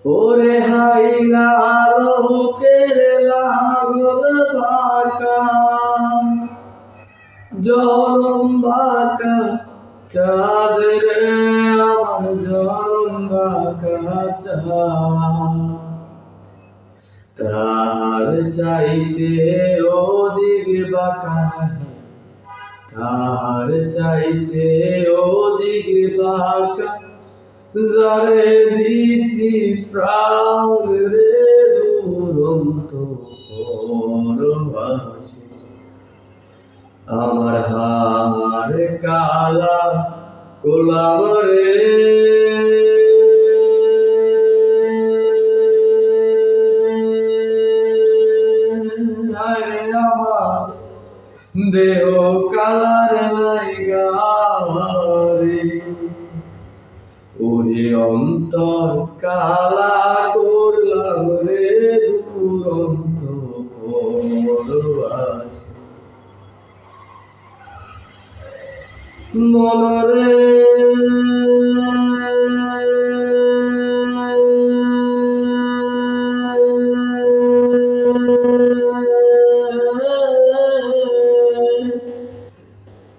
ওরে হাইলা লোকের লাগল বাঁকা, জনম বাঁকা চাঁদ রে আমার জনম বাঁকা চাঁদ। তার চাইতে অধিক বাঁকা, তার চাইতে অধিক বাঁকা যারে দিছি প্রাণ রে দুরন্ত পরবাসী। আমার হার কালা গোলাম রে, আমার দেহ কালার লাইগা রে। ওরে অন্তর কালা করলাম রে দুরন্ত পরবাসী। মনরে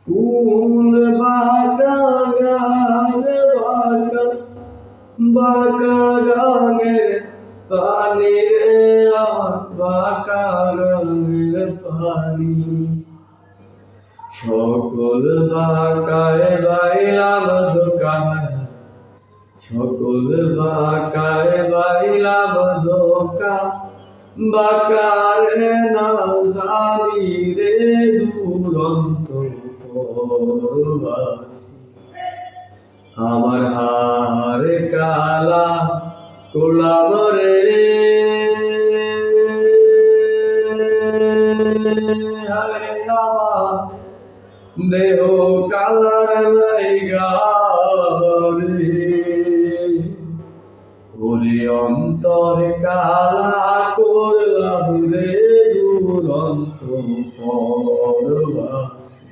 কোন বাঁকা গান বাঁকা, বাঁকা গানের পানি রে আমার বাঁকা গানের পানি। সকল বাঁকায় বাইলাম ধোকা, সকল বাঁকায় বাইলাম ধোকা, বাঁকারে না জানি রে দুরন্ত পরবাসী। আমার হার কালা গোলাম রে, আমার দেহ কালার লাইগা রে। ওরে অন্তর কালা করলাম রে দুরন্ত পরবাসী।